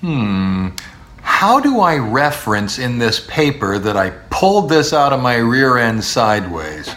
How do I reference in this paper that I pulled this out of my rear end sideways?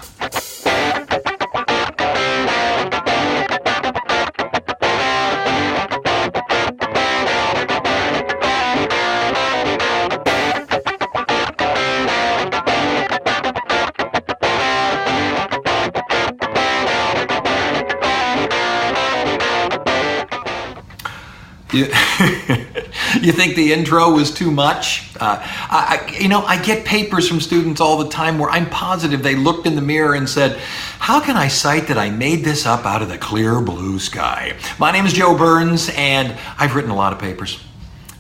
You think the intro was too much? I get papers from students all the time where I'm positive they looked in the mirror and said, how can I cite that I made this up out of the clear blue sky? My name is Joe Burns, and I've written a lot of papers.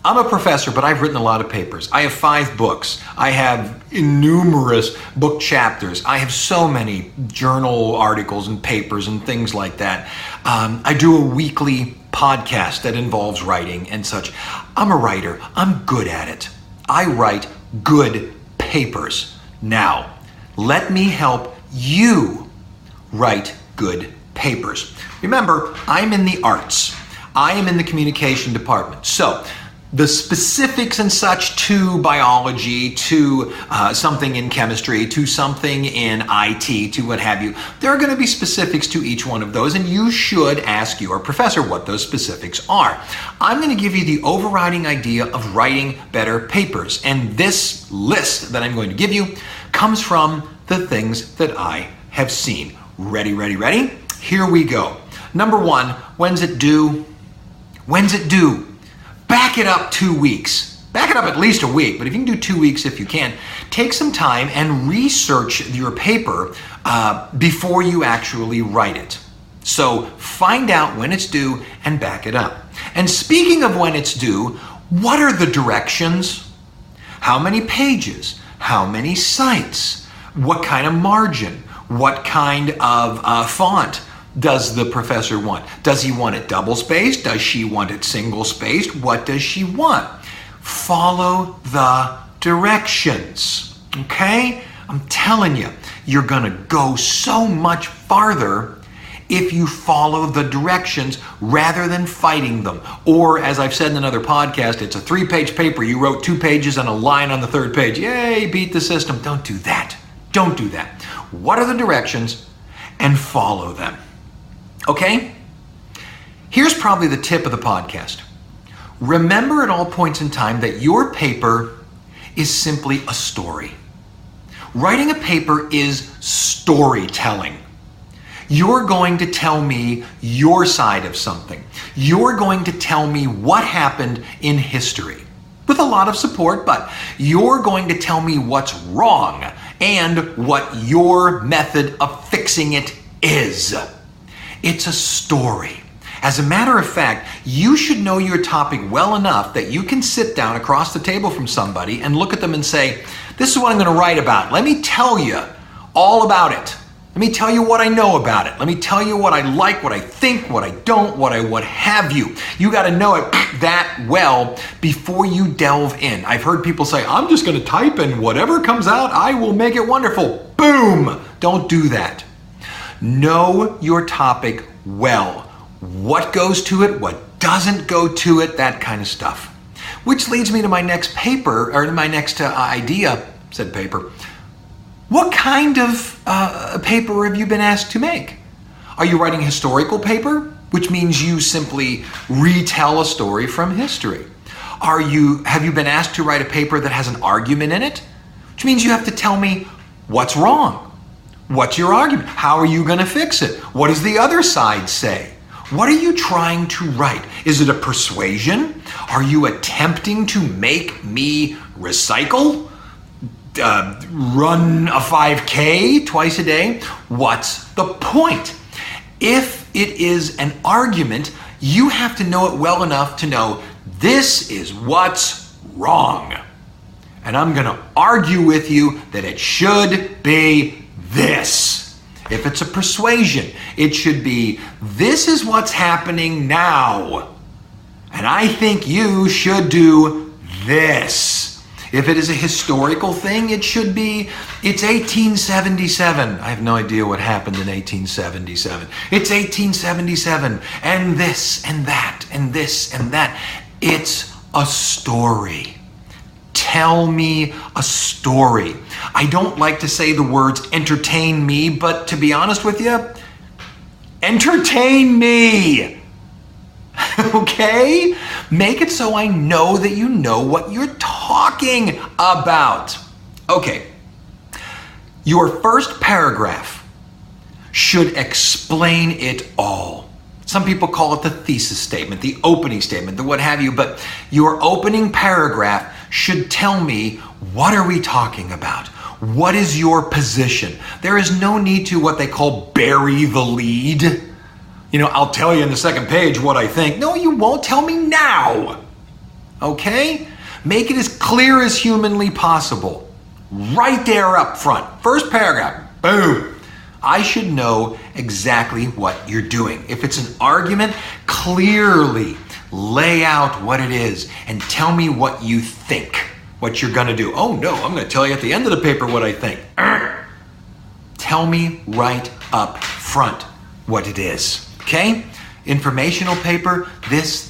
I'm a professor, but I've written a lot of papers. I have 5 books. I have numerous book chapters. I have so many journal articles and papers and things like that. I do a weekly podcast that involves writing and such. I'm a writer. I'm good at it. I write good papers. Now, let me help you write good papers. Remember, I'm in the arts. I am in the communication department. So, the specifics and such to biology, to something in chemistry, to something in IT, to what have you, there are going to be specifics to each one of those, and you should ask your professor what those specifics are. I'm going to give you the overriding idea of writing better papers, and this list that I'm going to give you comes from the things that I have seen. Ready, ready, ready? Here we go. Number 1, when's it due? When's it due? Back it up 2 weeks. Back it up at least a week, but if you can do 2 weeks if you can, take some time and research your paper before you actually write it. So find out when it's due and back it up. And speaking of when it's due, what are the directions? How many pages? How many sites? What kind of margin? What kind of font does the professor want? Does he want it double-spaced? Does she want it single-spaced? What does she want? Follow the directions, okay? I'm telling you, you're gonna go so much farther if you follow the directions rather than fighting them. Or, as I've said in another podcast, it's a 3-page paper. You wrote 2 pages and a line on the 3rd page. Yay, beat the system. Don't do that. Don't do that. What are the directions? And follow them. Okay? Here's probably the tip of the podcast. Remember at all points in time that your paper is simply a story. Writing a paper is storytelling. You're going to tell me your side of something. You're going to tell me what happened in history. With a lot of support, but you're going to tell me what's wrong and what your method of fixing it is. It's a story. As a matter of fact, you should know your topic well enough that you can sit down across the table from somebody and look at them and say, this is what I'm going to write about. Let me tell you all about it. Let me tell you what I know about it. Let me tell you what I like, what I think, what I don't, what have you. You got to know it that well before you delve in. I've heard people say, I'm just going to type and whatever comes out, I will make it wonderful. Boom! Don't do that. Know your topic well. What goes to it, what doesn't go to it, that kind of stuff. Which leads me to my next paper, or my next idea, said paper. What kind of paper have you been asked to make? Are you writing a historical paper, which means you simply retell a story from history? Have you been asked to write a paper that has an argument in it, which means you have to tell me what's wrong? What's your argument? How are you going to fix it? What does the other side say? What are you trying to write? Is it a persuasion? Are you attempting to make me recycle? Run a 5K twice a day? What's the point? If it is an argument, you have to know it well enough to know this is what's wrong. And I'm going to argue with you that it should be this. If it's a persuasion, it should be, this is what's happening now, and I think you should do this. If it is a historical thing, it should be, it's 1877. I have no idea what happened in 1877. It's 1877, and this, and that, and this, and that. It's a story. Tell me a story. I don't like to say the words entertain me, but to be honest with you, entertain me. Okay? Make it so I know that you know what you're talking about. Okay. Your first paragraph should explain it all. Some people call it the thesis statement, the opening statement, the what have you, but your opening paragraph should tell me, what are we talking about? What is your position? There is no need to what they call bury the lead. You know, I'll tell you in the second page what I think. No, you won't. Tell me now. Okay? Make it as clear as humanly possible. Right there up front. First paragraph. Boom. I should know exactly what you're doing. If it's an argument, clearly lay out what it is and tell me what you think, what you're going to do. Oh no, I'm going to tell you at the end of the paper what I think. Tell me right up front what it is. Okay? Informational paper, this,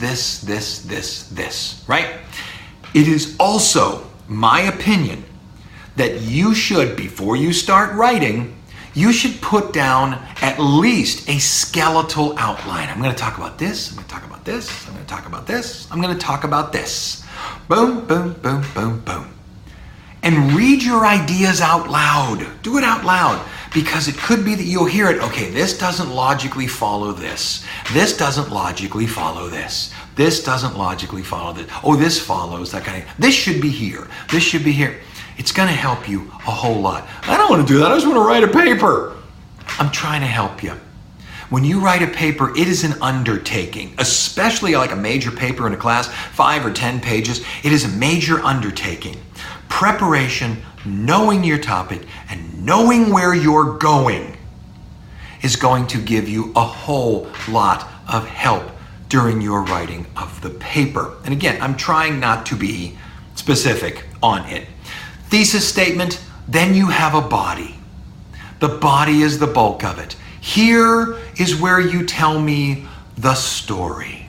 right? It is also my opinion that you should, before you start writing, you should put down at least a skeletal outline. I'm going to talk about this, I'm going to talk about this, I'm going to talk about this, I'm going to talk about this. Boom, boom, boom, boom, boom. And read your ideas out loud. Do it out loud, because it could be that you'll hear it. Okay, this doesn't logically follow this. This doesn't logically follow this. This doesn't logically follow this. Oh, this follows, that kind of. This should be here. This should be here. It's going to help you a whole lot. I don't want to do that. I just want to write a paper. I'm trying to help you. When you write a paper, it is an undertaking, especially like a major paper in a class, 5 or 10 pages. It is a major undertaking. Preparation, knowing your topic, and knowing where you're going is going to give you a whole lot of help during your writing of the paper. And again, I'm trying not to be specific on it. Thesis statement, then you have a body. The body is the bulk of it. Here is where you tell me the story.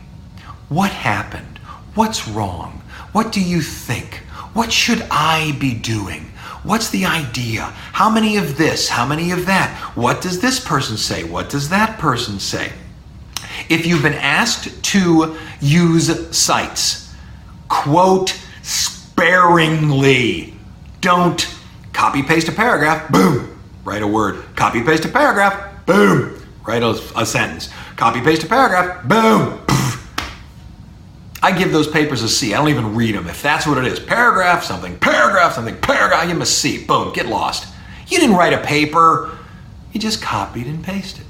What happened? What's wrong? What do you think? What should I be doing? What's the idea? How many of this? How many of that? What does this person say? What does that person say? If you've been asked to use cites, quote sparingly. Don't copy paste a paragraph, boom, write a word. Copy paste a paragraph, boom, write a sentence. Copy paste a paragraph, boom. I give those papers a C. I don't even read them. If that's what it is, paragraph, something, paragraph, something, paragraph, I give them a C. Boom, get lost. You didn't write a paper. You just copied and pasted.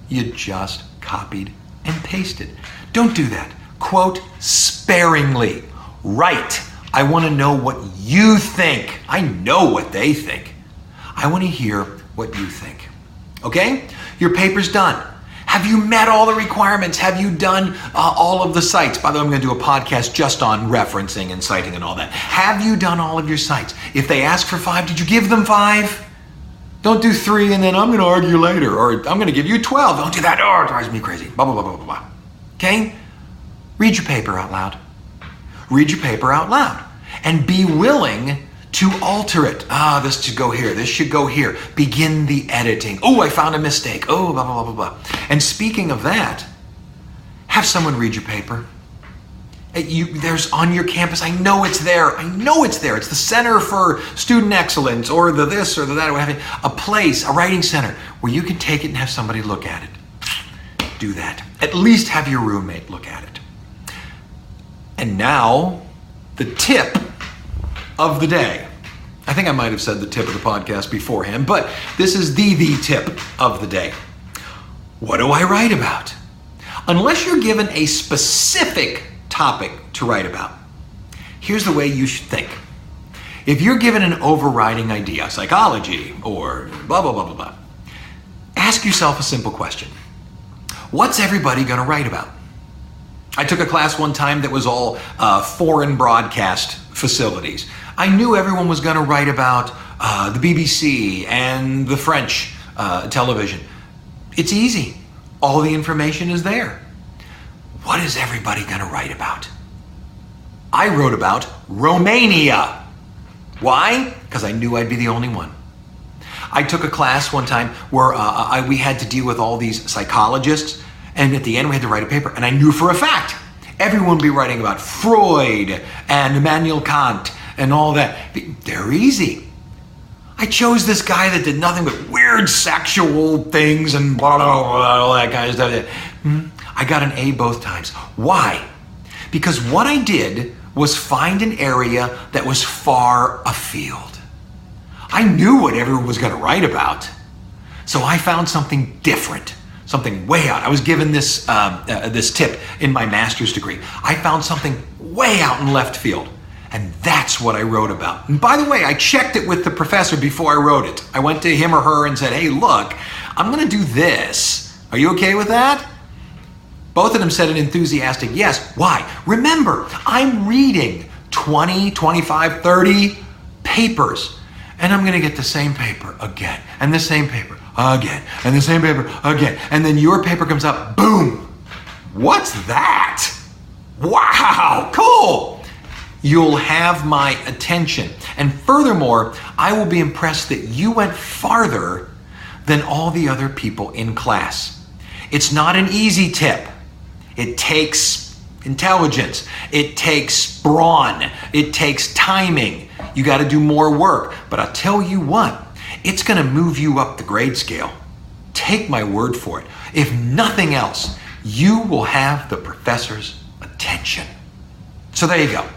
You just copied and pasted. Don't do that. Quote sparingly. Write. I want to know what you think. I know what they think. I want to hear what you think. Okay? Your paper's done. Have you met all the requirements? Have you done all of the cites? By the way, I'm going to do a podcast just on referencing and citing and all that. Have you done all of your cites? If they ask for 5, did you give them 5? Don't do 3 and then I'm going to argue later. Or I'm going to give you 12. Don't do that. Oh, it drives me crazy. Blah, blah, blah, blah, blah, blah. Okay? Read your paper out loud. Read your paper out loud. And be willing to alter it. This should go here. This should go here. Begin the editing. Oh, I found a mistake. Oh, blah, blah, blah, blah, blah. And speaking of that, have someone read your paper. There's on your campus. I know it's there. I know it's there. It's the Center for Student Excellence or the this or the that. Or having a place, a writing center where you can take it and have somebody look at it. Do that. At least have your roommate look at it. And now, the tip of the day. I think I might have said the tip of the podcast beforehand, but this is the tip of the day. What do I write about? Unless you're given a specific topic to write about, here's the way you should think. If you're given an overriding idea, psychology or blah, blah, blah, blah, blah, ask yourself a simple question. What's everybody going to write about? I took a class one time that was all foreign broadcast facilities. I knew everyone was going to write about the BBC and the French television. It's easy. All the information is there. What is everybody going to write about? I wrote about Romania. Why? Because I knew I'd be the only one. I took a class one time where we had to deal with all these psychologists, and at the end we had to write a paper, and I knew for a fact everyone would be writing about Freud and Immanuel Kant and all that. They're easy. I chose this guy that did nothing but weird sexual things and blah, blah, blah, all that kind of stuff. I got an A both times. Why? Because what I did was find an area that was far afield. I knew what everyone was going to write about. So I found something different, something way out. I was given this tip in my master's degree. I found something way out in left field. And that's what I wrote about. And by the way, I checked it with the professor before I wrote it. I went to him or her and said, hey, look, I'm going to do this. Are you okay with that? Both of them said an enthusiastic yes. Why? Remember, I'm reading 20, 25, 30 papers. And I'm going to get the same paper again. And the same paper again. And the same paper again. And then your paper comes up. Boom. What's that? Wow. Cool. You'll have my attention. And furthermore, I will be impressed that you went farther than all the other people in class. It's not an easy tip. It takes intelligence. It takes brawn. It takes timing. You got to do more work. But I'll tell you what, it's going to move you up the grade scale. Take my word for it. If nothing else, you will have the professor's attention. So there you go.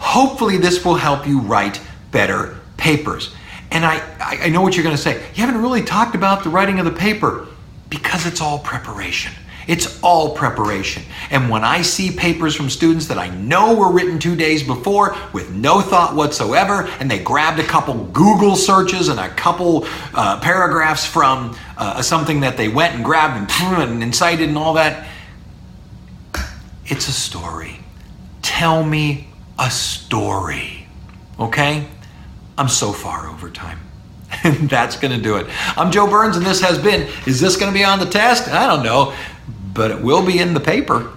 Hopefully this will help you write better papers. And I know what you're going to say. You haven't really talked about the writing of the paper, because it's all preparation. It's all preparation. And when I see papers from students that I know were written 2 days before with no thought whatsoever, and they grabbed a couple Google searches and a couple paragraphs from something that they went and grabbed and cited and all that, it's a story. Tell me a story, okay? I'm so far over time. And that's going to do it. I'm Joe Burns, and this has been, is this going to be on the test? I don't know, but it will be in the paper.